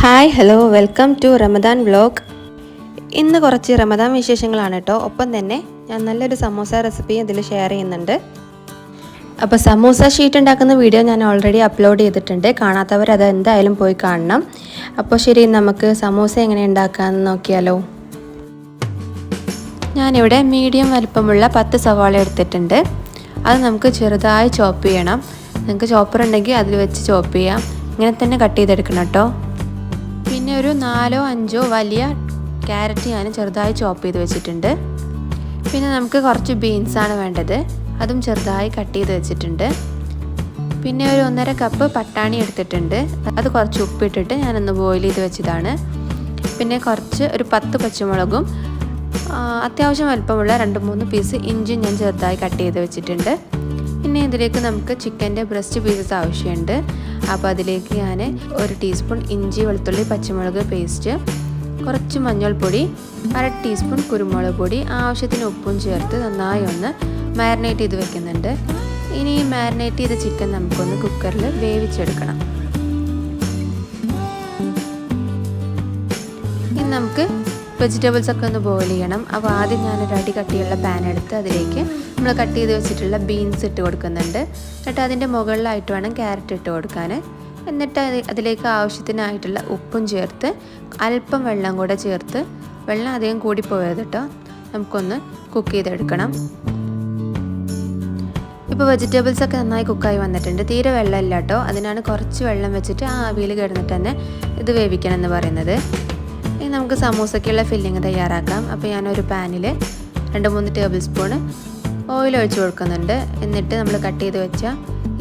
Hi hello welcome to Ramadan vlog. ഇന്ന് കുറച്ച് റമദാൻ വിശേഷങ്ങളാണ് കേട്ടോ. ഒപ്പം തന്നെ ഞാൻ നല്ലൊരു സമൂസ റെസിപ്പിയും ഇതിൽ ഷെയർ ചെയ്യുന്നുണ്ട്. അപ്പോൾ സമൂസ ഷീറ്റ് ഉണ്ടാക്കുന്ന വീഡിയോ ഞാൻ ഓൾറെഡി അപ്ലോഡ് ചെയ്തിട്ടുണ്ട്. കാണാത്തവർ അത് എന്തായാലും പോയി കാണണം. അപ്പോൾ ശരി, നമുക്ക് സമൂസ എങ്ങനെ ഉണ്ടാക്കാമെന്ന് നോക്കിയാലോ. ഞാനിവിടെ മീഡിയം വലിപ്പമുള്ള 10 സവാള എടുത്തിട്ടുണ്ട്. അത് നമുക്ക് ചെറുതായി ചോപ്പ് ചെയ്യണം. നിങ്ങൾക്ക് ചോപ്പർ ഉണ്ടെങ്കിൽ അതിൽ വെച്ച് ചോപ്പ് ചെയ്യാം. ഇങ്ങനെ തന്നെ കട്ട് ചെയ്തെടുക്കണം കേട്ടോ. പിന്നെ ഒരു 4-5 വലിയ ക്യാരറ്റ് ഞാൻ ചെറുതായി ചോപ്പ് ചെയ്ത് വെച്ചിട്ടുണ്ട്. പിന്നെ നമുക്ക് കുറച്ച് ബീൻസാണ് വേണ്ടത്, അതും ചെറുതായി കട്ട് ചെയ്ത് വെച്ചിട്ടുണ്ട്. പിന്നെ ഒരു 1.5 കപ്പ് പട്ടാണി എടുത്തിട്ടുണ്ട്. അത് കുറച്ച് ഉപ്പിട്ടിട്ട് ഞാനൊന്ന് ബോയിൽ ചെയ്ത് വെച്ചതാണ്. പിന്നെ ഒരു 10 പച്ചമുളകും അത്യാവശ്യം വലുപ്പമുള്ള 2-3 പീസ് ഇഞ്ചിയും ഞാൻ ചെറുതായി കട്ട് ചെയ്ത് വെച്ചിട്ടുണ്ട്. പിന്നെ ഇതിലേക്ക് നമുക്ക് ചിക്കൻ്റെ ബ്രസ്റ്റ് പീസസ് ആവശ്യമുണ്ട്. അപ്പോൾ അതിലേക്ക് ഞാൻ 1 ടീസ്പൂൺ ഇഞ്ചി വെളുത്തുള്ളി പച്ചമുളക് പേസ്റ്റ്, കുറച്ച് മഞ്ഞൾപ്പൊടി, 1/2 ടീസ്പൂൺ കുരുമുളക് പൊടി, ആവശ്യത്തിന് ഉപ്പും ചേർത്ത് നന്നായി ഒന്ന് മാരിനേറ്റ് ചെയ്ത് വെക്കുന്നുണ്ട്. ഇനി ഈ മാരിനേറ്റ് ചെയ്ത ചിക്കൻ നമുക്കൊന്ന് കുക്കറിൽ വേവിച്ചെടുക്കണം. ഇനി നമുക്ക് വെജിറ്റബിൾസ് ഒക്കെ ഒന്ന് ബോയിൽ ചെയ്യണം. അപ്പോൾ ആദ്യം ഞാനൊരു അടി കട്ടിയുള്ള പാൻ എടുത്ത് അതിലേക്ക് നമ്മൾ കട്ട് ചെയ്ത് വെച്ചിട്ടുള്ള ബീൻസ് ഇട്ട് കൊടുക്കുന്നുണ്ട്. എന്നിട്ട് അതിൻ്റെ മുകളിലായിട്ട് വേണം ക്യാരറ്റ് ഇട്ട് കൊടുക്കാൻ. എന്നിട്ട് അതിലേക്ക് ആവശ്യത്തിനായിട്ടുള്ള ഉപ്പും ചേർത്ത് അല്പം വെള്ളം കൂടെ ചേർത്ത്, വെള്ളം അധികം കൂടി പോയത് കേട്ടോ, നമുക്കൊന്ന് കുക്ക് ചെയ്തെടുക്കണം. ഇപ്പോൾ വെജിറ്റബിൾസ് ഒക്കെ നന്നായി കുക്കായി വന്നിട്ടുണ്ട്. തീരെ വെള്ളമില്ല കേട്ടോ, അതിനാണ് കുറച്ച് വെള്ളം വെച്ചിട്ട് ആ ആവിയിൽ കിടന്നിട്ട് തന്നെ ഇത് വേവിക്കണം എന്ന് പറയുന്നത്. ഇനി നമുക്ക് സമൂസയ്ക്കുള്ള ഫില്ലിങ് തയ്യാറാക്കാം. അപ്പോൾ ഞാനൊരു പാനിൽ 2-3 ടേബിൾ സ്പൂൺ ഓയിൽ ഒഴിച്ച് കൊടുക്കുന്നുണ്ട്. എന്നിട്ട് നമ്മൾ കട്ട് ചെയ്ത് വെച്ച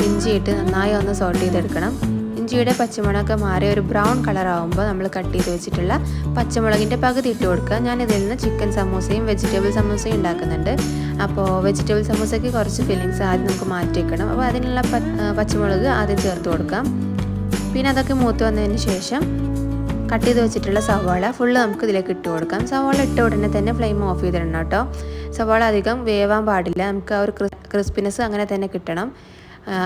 ഇഞ്ചി ഇട്ട് നന്നായി ഒന്ന് സോട്ട് ചെയ്തെടുക്കണം. ഇഞ്ചിയുടെ പച്ചമുളകൊക്കെ മാറി ഒരു ബ്രൗൺ കളർ ആകുമ്പോൾ നമ്മൾ കട്ട് ചെയ്ത് വെച്ചിട്ടുള്ള പച്ചമുളകിൻ്റെ പകുതി ഇട്ട് കൊടുക്കുക. ഞാൻ ഇതിൽ നിന്ന് ചിക്കൻ സമൂസയും വെജിറ്റബിൾ സമൂസയും ഉണ്ടാക്കുന്നുണ്ട്. അപ്പോൾ വെജിറ്റബിൾ സമൂസയ്ക്ക് കുറച്ച് ഫില്ലിങ്സ് ആദ്യം നമുക്ക് മാറ്റി വെക്കണം. അപ്പോൾ അതിനുള്ള പച്ചമുളക് ആദ്യം ചേർത്ത് കൊടുക്കാം. പിന്നെ അതൊക്കെ മൂത്ത് വന്നതിന് ശേഷം കട്ട് ചെയ്ത് വെച്ചിട്ടുള്ള സവാള ഫുള്ള് നമുക്ക് ഇതിലേക്ക് ഇട്ട് കൊടുക്കാം. സവാള ഇട്ട ഉടനെ തന്നെ ഫ്ലെയിം ഓഫ് ചെയ്തിടണം കേട്ടോ. സവാള അധികം വേവാൻ പാടില്ല. നമുക്ക് ആ ഒരു ക്രിസ്പിനെസ് അങ്ങനെ തന്നെ കിട്ടണം,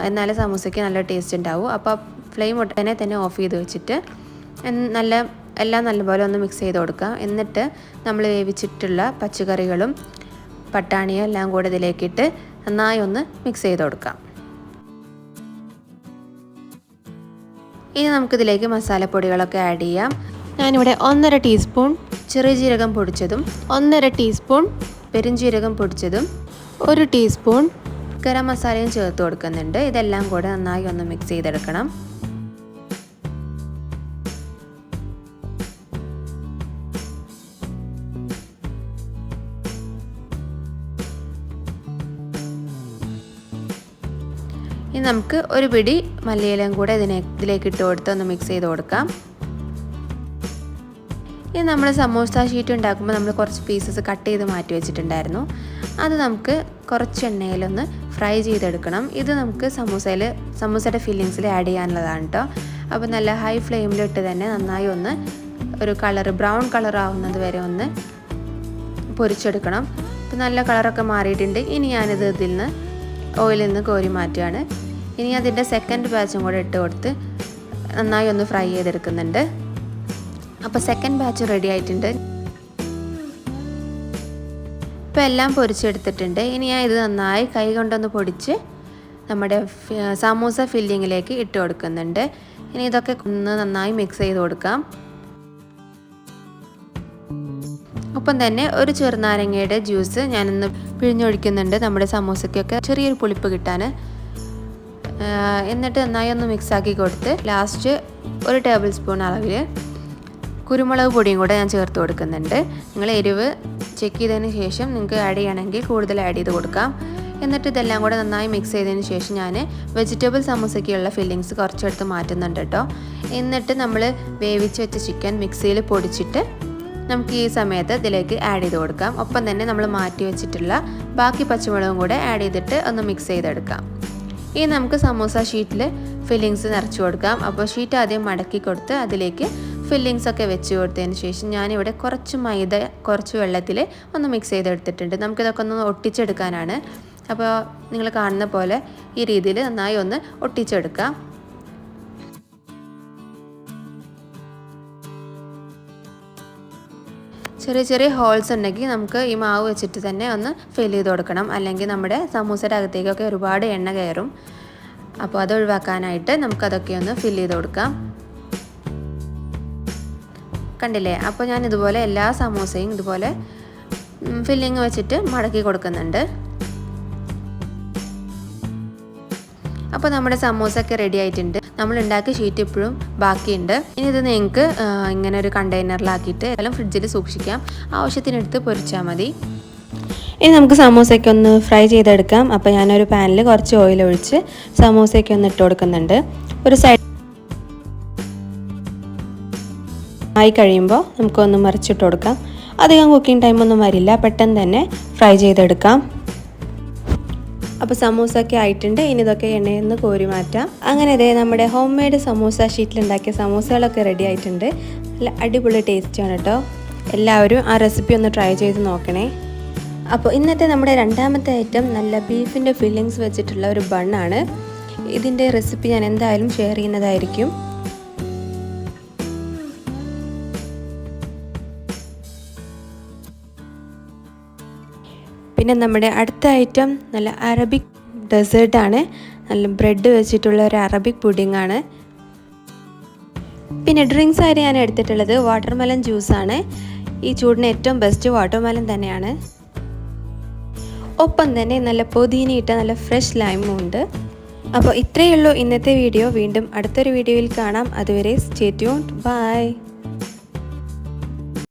എന്നാലേ സമൂസയ്ക്ക് നല്ല ടേസ്റ്റ് ഉണ്ടാവും. അപ്പോൾ ഫ്ലെയിം ഉടനെ തന്നെ ഓഫ് ചെയ്ത് വെച്ചിട്ട് എല്ലാം നല്ലപോലെ ഒന്ന് മിക്സ് ചെയ്ത് കൊടുക്കാം. എന്നിട്ട് നമ്മൾ വേവിച്ചിട്ടുള്ള പച്ചക്കറികളും പട്ടാണിയും എല്ലാം കൂടെ ഇതിലേക്കിട്ട് നന്നായി ഒന്ന് മിക്സ് ചെയ്ത് കൊടുക്കാം. ഇനി നമുക്കിതിലേക്ക് മസാലപ്പൊടികളൊക്കെ ആഡ് ചെയ്യാം. ഞാനിവിടെ 1.5 ടീസ്പൂൺ ചെറിയ ജീരകം പൊടിച്ചതും 1.5 ടീസ്പൂൺ പെരുംജീരകം പൊടിച്ചതും 1 ടീസ്പൂൺ ഗരം മസാലയും ചേർത്ത് കൊടുക്കുന്നുണ്ട്. ഇതെല്ലാം കൂടെ നന്നായി ഒന്ന് മിക്സ് ചെയ്തെടുക്കണം. ഇനി നമുക്ക് ഒരു പിടി മല്ലിയിലയും കൂടെ ഇതിലേക്ക് ഇട്ട് കൊടുത്ത് ഒന്ന് മിക്സ് ചെയ്ത് കൊടുക്കാം. ഇനി നമ്മൾ സമൂസ ഷീറ്റ് ഉണ്ടാക്കുമ്പോൾ നമ്മൾ കുറച്ച് പീസസ് കട്ട് ചെയ്ത് മാറ്റി വെച്ചിട്ടുണ്ടായിരുന്നു. അത് നമുക്ക് കുറച്ച് എണ്ണയിലൊന്ന് ഫ്രൈ ചെയ്തെടുക്കണം. ഇത് നമുക്ക് സമൂസയുടെ ഫില്ലിങ്സിൽ ആഡ് ചെയ്യാനുള്ളതാണ് കേട്ടോ. അപ്പോൾ നല്ല ഹൈ ഫ്ലെയിമിലിട്ട് തന്നെ നന്നായി ഒന്ന് ഒരു ബ്രൗൺ കളർ ആവുന്നത് വരെ ഒന്ന് പൊരിച്ചെടുക്കണം. ഇപ്പോൾ നല്ല കളറൊക്കെ മാറിയിട്ടുണ്ട്. ഇനി ഞാനിത് ഓയിലിൽ നിന്ന് കോരി മാറ്റുകയാണ്. ഇനി അതിൻ്റെ സെക്കൻഡ് ബാച്ചും കൂടെ ഇട്ട് കൊടുത്ത് നന്നായി ഒന്ന് ഫ്രൈ ചെയ്തെടുക്കുന്നുണ്ട്. അപ്പോൾ സെക്കൻഡ് ബാച്ച് റെഡി ആയിട്ടുണ്ട്. ഇപ്പോൾ എല്ലാം പൊരിച്ചെടുത്തിട്ടുണ്ട്. ഇനി ഞാൻ ഇത് നന്നായി കൈ കൊണ്ടൊന്ന് പൊടിച്ച് നമ്മുടെ സമൂസ ഫില്ലിങ്ങിലേക്ക് ഇട്ട് കൊടുക്കുന്നുണ്ട്. ഇനി ഇതൊക്കെ ഒന്ന് നന്നായി മിക്സ് ചെയ്ത് കൊടുക്കാം. ഒപ്പം തന്നെ ഒരു ചെറുനാരങ്ങയുടെ ജ്യൂസ് ഞാനൊന്ന് പിഴിഞ്ഞൊഴിക്കുന്നുണ്ട്, നമ്മുടെ സമൂസയ്ക്കൊക്കെ ചെറിയൊരു പുളിപ്പ് കിട്ടാൻ. എന്നിട്ട് നന്നായി ഒന്ന് മിക്സാക്കി കൊടുത്ത് ലാസ്റ്റ് 1 ടേബിൾ സ്പൂൺ അളവിൽ കുരുമുളക് പൊടിയും കൂടെ ഞാൻ ചേർത്ത് കൊടുക്കുന്നുണ്ട്. നിങ്ങൾ എരിവ് ചെക്ക് ചെയ്തതിന് ശേഷം നിങ്ങൾക്ക് ആഡ് ചെയ്യണമെങ്കിൽ കൂടുതൽ ആഡ് ചെയ്ത് കൊടുക്കാം. എന്നിട്ട് ഇതെല്ലാം കൂടെ നന്നായി മിക്സ് ചെയ്തതിന് ശേഷം ഞാൻ വെജിറ്റബിൾ സമൂസയ്ക്കുള്ള ഫില്ലിങ്സ് കുറച്ചെടുത്ത് മാറ്റുന്നുണ്ട് കേട്ടോ. എന്നിട്ട് നമ്മൾ വേവിച്ച് വെച്ച ചിക്കൻ മിക്സിയിൽ പൊടിച്ചിട്ട് നമുക്ക് ഈ സമയത്ത് ഇതിലേക്ക് ആഡ് ചെയ്ത് കൊടുക്കാം. ഒപ്പം തന്നെ നമ്മൾ മാറ്റി വെച്ചിട്ടുള്ള ബാക്കി പച്ചമുളകും കൂടെ ആഡ് ചെയ്തിട്ട് ഒന്ന് മിക്സ് ചെയ്തെടുക്കാം. ഇനി നമുക്ക് സമൂസ ഷീറ്റിൽ ഫില്ലിങ്സ് നിറച്ച് കൊടുക്കാം. അപ്പോൾ ഷീറ്റ് ആദ്യം മടക്കി കൊടുത്ത് അതിലേക്ക് ഫില്ലിങ്സ് ഒക്കെ വെച്ച് കൊടുത്തതിന് ശേഷം ഞാനിവിടെ കുറച്ച് മൈദ കുറച്ച് വെള്ളത്തിൽ ഒന്ന് മിക്സ് ചെയ്തെടുത്തിട്ടുണ്ട്. നമുക്കിതൊക്കെ ഒന്ന് ഒട്ടിച്ചെടുക്കാനാണ്. അപ്പോൾ നിങ്ങൾ കാണുന്ന പോലെ ഈ രീതിയിൽ നന്നായി ഒന്ന് ഒട്ടിച്ചെടുക്കാം. ചെറിയ ചെറിയ ഹോൾസ് ഉണ്ടെങ്കിൽ നമുക്ക് ഈ മാവ് വെച്ചിട്ട് തന്നെ ഒന്ന് ഫിൽ ചെയ്ത് കൊടുക്കണം, അല്ലെങ്കിൽ നമ്മുടെ സമൂസയുടെ അകത്തേക്കൊക്കെ ഒരുപാട് എണ്ണ കയറും. അപ്പോൾ അത് ഒഴിവാക്കാനായിട്ട് നമുക്കതൊക്കെ ഒന്ന് ഫിൽ ചെയ്ത് കൊടുക്കാം. കണ്ടില്ലേ? അപ്പോൾ ഞാൻ ഇതുപോലെ എല്ലാ സമൂസയും ഇതുപോലെ ഫില്ലിങ് വെച്ചിട്ട് മടക്കി കൊടുക്കുന്നുണ്ട്. അപ്പോൾ നമ്മുടെ സമൂസയൊക്കെ റെഡി ആയിട്ടുണ്ട്. നമ്മൾ ഉണ്ടാക്കിയ ഷീറ്റ് ഇപ്പോഴും ബാക്കിയുണ്ട്. ഇനി ഇത് നിങ്ങൾക്ക് ഇങ്ങനെ ഒരു കണ്ടെയ്നറിലാക്കിയിട്ട് എല്ലാം ഫ്രിഡ്ജിൽ സൂക്ഷിക്കാം. ആവശ്യത്തിനെടുത്ത് പൊരിച്ചാൽ മതി. ഇനി നമുക്ക് സമൂസയ്ക്ക് ഒന്ന് ഫ്രൈ ചെയ്തെടുക്കാം. അപ്പോൾ ഞാനൊരു പാനിൽ കുറച്ച് ഓയിൽ ഒഴിച്ച് സമൂസയ്ക്ക് ഒന്ന് ഇട്ട് കൊടുക്കുന്നുണ്ട്. ഒരു സൈഡ് ആയി കഴിയുമ്പോൾ നമുക്കൊന്ന് മറിച്ചിട്ട് കൊടുക്കാം. അധികം കുക്കിംഗ് ടൈമൊന്നും വരില്ല, പെട്ടെന്ന് തന്നെ ഫ്രൈ ചെയ്തെടുക്കാം. അപ്പോൾ സമൂസയൊക്കെ ആയിട്ടുണ്ട്. ഇനി ഇതൊക്കെ എണ്ണയിൽ നിന്ന് കോരി മാറ്റാം. അങ്ങനെ ഇതേ നമ്മുടെ ഹോം മെയ്ഡ് സമൂസ ഷീറ്റിലുണ്ടാക്കിയ സമൂസകളൊക്കെ റെഡി ആയിട്ടുണ്ട്. നല്ല അടിപൊളി ടേസ്റ്റാണ് കേട്ടോ. എല്ലാവരും ആ റെസിപ്പി ഒന്ന് ട്രൈ ചെയ്ത് നോക്കണേ. അപ്പോൾ ഇന്നത്തെ നമ്മുടെ രണ്ടാമത്തെ ഐറ്റം നല്ല ബീഫിൻ്റെ ഫില്ലിങ്സ് വെച്ചിട്ടുള്ള ഒരു ബണ്ണാണ്. ഇതിൻ്റെ റെസിപ്പി ഞാൻ എന്തായാലും ഷെയർ ചെയ്യുന്നതായിരിക്കും. പിന്നെ നമ്മുടെ അടുത്ത ഐറ്റം നല്ല അറബിക് ഡെസേർട്ടാണ്. നല്ല ബ്രെഡ് വെച്ചിട്ടുള്ള ഒരു അറബിക് പുഡിംഗ്. പിന്നെ ഡ്രിങ്ക്സ് ആയിട്ട് ഞാൻ എടുത്തിട്ടുള്ളത് വാട്ടർമെലൺ ജ്യൂസാണ്. ഈ ചൂടിന് ഏറ്റവും ബെസ്റ്റ് വാട്ടർമെലൺ തന്നെയാണ്. ഒപ്പം തന്നെ നല്ല പുതിനയിട്ട നല്ല ഫ്രഷ് ലൈമും ഉണ്ട്. അപ്പോൾ ഇത്രയേ ഉള്ളൂ ഇന്നത്തെ വീഡിയോ. വീണ്ടും അടുത്തൊരു വീഡിയോയിൽ കാണാം. അതുവരെ സ്റ്റേ ട്യൂൺഡ്. ബൈ.